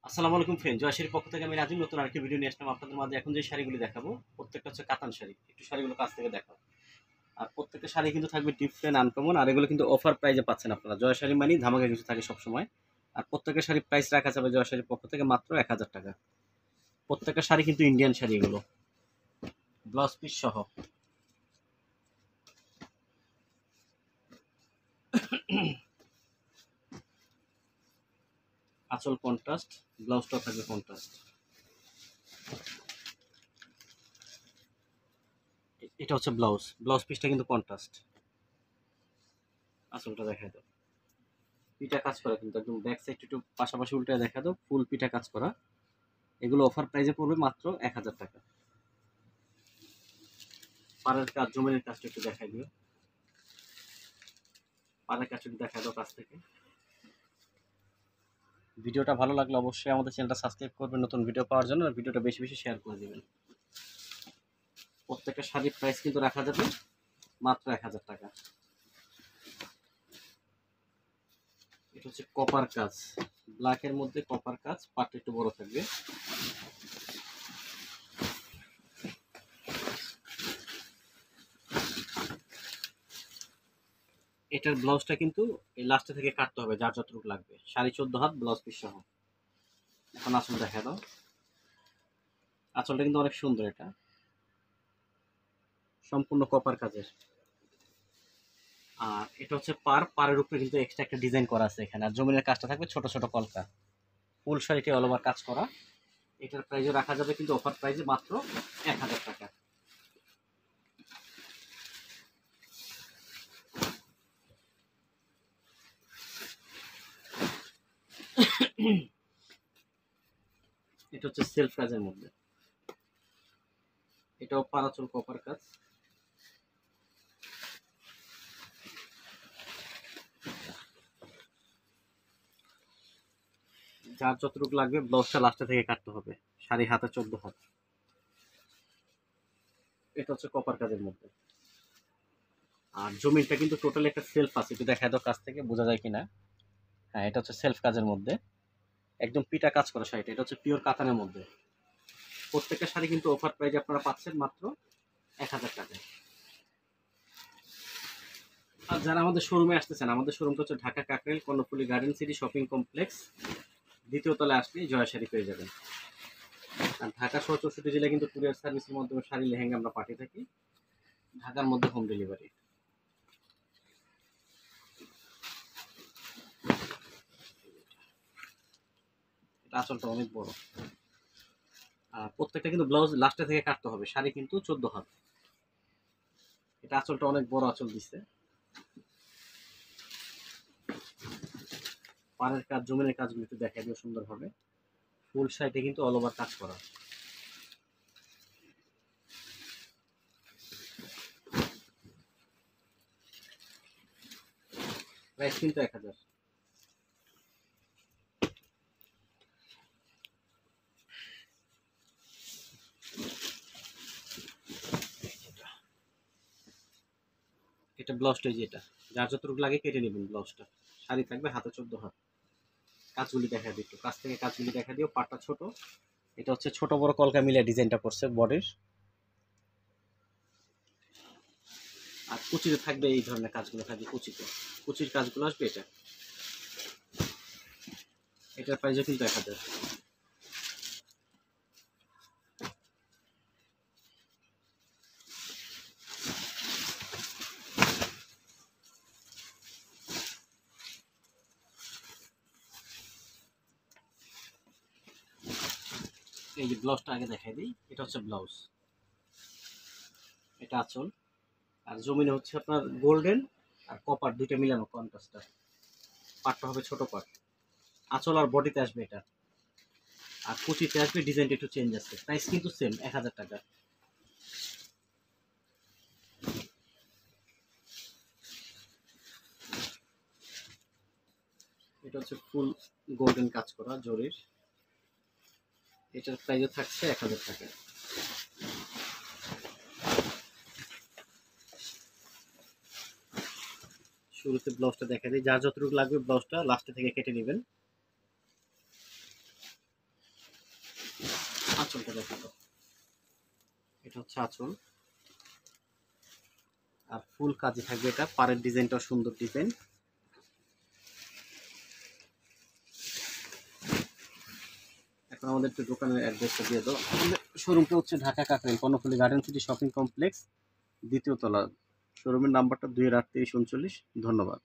আসসালামু আলাইকুম ফ্রেন্ড, জয়শ্রীর পক্ষ থেকে আমি রাজীব নতুন আরেকটি ভিডিও নিয়ে আসলাম আপনাদের মাঝে। এখন যে শাড়িগুলি দেখাবো প্রত্যেকটা হচ্ছে কাতান শাড়ি। একটু শাড়িগুলো কাছ থেকে দেখাবো। আর প্রত্যেকটা শাড়ি কিন্তু থাকবে ডিফারেন্ট আনকমন, আর এগুলো কিন্তু অফার প্রাইজে পাচ্ছেন আপনারা। জয় শাড়ি মানে ধামাকা কিছু থাকে সবসময়। আর প্রত্যেকটা শাড়ির প্রাইস রাখা যাবে জয় শাড়ির পক্ষ থেকে মাত্র 1000 টাকা। প্রত্যেকটা শাড়ি কিন্তু ইন্ডিয়ান শাড়ি, এগুলো ব্লাউজ পিস সহ। আঁচল কন্ট্রাস্ট, ব্লাউজটাও থাকবে কন্ট্রাস্ট। এটা হচ্ছে ব্লাউজ, ব্লাউজ পিসটা কিন্তু কন্ট্রাস্ট। আঁচলটা দেখায় দাও, পিঠা কাজ করা কিন্তু একদম ব্যাক সাইড একটু পাশাপাশি উল্টে দেখা দাও, ফুল পিঠা কাজ করা। এগুলো অফার প্রাইসে পড়বে মাত্র 1000 টাকা। পাড়ের কাজ, জমিনের কাজটা একটু দেখাই দিও, পাড়ের কাজটা একটু দেখাই দাও কাছ থেকে। ভিডিওটা ভালো লাগলে অবশ্যই আমাদের চ্যানেলটা সাবস্ক্রাইব করবেন নতুন ভিডিও পাওয়ার জন্য, আর ভিডিওটা বেশি বেশি শেয়ার করে দিবেন। প্রত্যেকটা শাড়ির প্রাইস কিন্তু রাখা যাবে মাত্র 1000 টাকা। এটা হচ্ছে কপার কাজ, ব্ল্যাকের মধ্যে কপার কাজ, পাটটা একটু বড় থাকবে। এটার ব্লাউজটা কিন্তু এই লাস্টে থেকে কাটতে হবে, যার যতটুকু লাগবে। 14.5 হাত ব্লাউজ পিস সহ। এখন আঁচল দেখা দাও, আঁচলটা কিন্তু অনেক সুন্দর। এটা সম্পূর্ণ কপার কাজের। আর এটা হচ্ছে পাড়ের উপরে কিন্তু এক্সট্রা একটা ডিজাইন করা আছে এখানে। আর জমিনের কাজটা থাকবে ছোট ছোট কলকা। ফুল শাড়িটি অল ওভার কাজ করা। এটার প্রাইসও রাখা যাবে কিন্তু অফার প্রাইসে মাত্র 1000 টাকা। এটা হচ্ছে সেলফ কাজের মধ্যে, এটাও পারাচল কপার কাজ। যার যতটুকু লাগবে ব্লাউজটা লাস্টে থেকে কাটতে হবে। শাড়ি হাতে 14 হাত। এটা হচ্ছে কপার কাজের মধ্যে। আর জমিনটা কিন্তু টোটালি একটা সেলফ আছে, একটু দেখা দাও কাছ থেকে, বোঝা যায় কিনা। হ্যাঁ, এটা হচ্ছে সেলফ কাজের মধ্যে, একদম পিটা কাজ করা শাড়িটা। এটা হচ্ছে পিওর কাতানের মধ্যে। প্রত্যেকটা শাড়ি কিন্তু অফার প্রাইজে আপনারা পাচ্ছেন মাত্র 1000 টাকায়। আর যারা আমাদের শোরুমে আসতেছেন, আমাদের শোরুমটা হচ্ছে Dhaka Kakrail Karnaphuli garden city shopping complex, দ্বিতীয় তলায় আসলে জয়া শাড়ি পেয়ে যাবেন। আর ঢাকা সহ 64 জেলায় কিন্তু কুরিয়ার সার্ভিসের মাধ্যমে শাড়ি লেহেঙ্গা আমরা পাঠিয়ে থাকি, ঢাকার মধ্যে হোম ডেলিভারি। এটা আঁচলটা অনেক বড়। আর প্রত্যেকটা কিন্তু ব্লাউজ লাস্টে থেকে কাটতে হবে। শাড়ি কিন্তু 14 হাত। এটা আঁচলটা অনেক বড় আঁচল দিচ্ছে। পাড়ের কাজ, জমিনের কাজগুলো একটু দেখা দিও সুন্দরভাবে। ফুল শাড়িতে কিন্তু অল ওভার কাজ করা। প্রাইস কিন্তু 1000। এটা ব্লাউজটা যেটা, যার যতটুকু লাগে কেটে নেবেন ব্লাউজটা। শাড়ি থাকবে হাতে 14 হাত। কাজগুলি দেখা দিই একটু কাছ থেকে, কাজগুলি দেখা দিও। পাটটা ছোট। এটা হচ্ছে ছোট বড় কলকা মিলে ডিজাইনটা করছে বডির। আর কুচিতে থাকবে এই ধরনের কাজগুলো থাকবে কুচিতে, কুচির কাজগুলো আসবে। এটা, এটার প্রাইসও কিন্তু 1000। এই যে ব্লাউজটা আগে দেখাই দিই, এটা হচ্ছে ব্লাউজ, এটা আঁচল। আর জমিনে হচ্ছে আপনার গোল্ডেন আর কপার দুইটা মিলানো কন্ট্রাস্টটা। পাটটা হবে ছোট পাট। আঁচল আর বডিতে আসবে এটা। আর কুচিতে আসবে, ডিজাইনটা একটু চেঞ্জ আছে। প্রাইস কিন্তু সেম 1000 টাকা। এটা হচ্ছে ফুল গোল্ডেন কাজ করা জরির। এটার প্রাইসও থাকছে 1000 টাকা। শুরুতে ব্লাউজটা দেখা দিই, যার যতটুকু লাগবে ব্লাউজটা লাস্টে থেকে কেটে নেবেন। আঁচলটা দেখাবো। এটা হচ্ছে আঁচল, আর ফুল কাজে থাকবে। এটা পাড়ের ডিজাইনটাও সুন্দর ডিজাইন। এখন আমাদের একটু দোকানের অ্যাড্রেসটা দিয়ে দাও। আমাদের শোরুমটা হচ্ছে Dhaka Kakrail Karnaphuli garden city shopping complex, দ্বিতীয় তলা। শোরুমের নাম্বারটা 2-3839। ধন্যবাদ।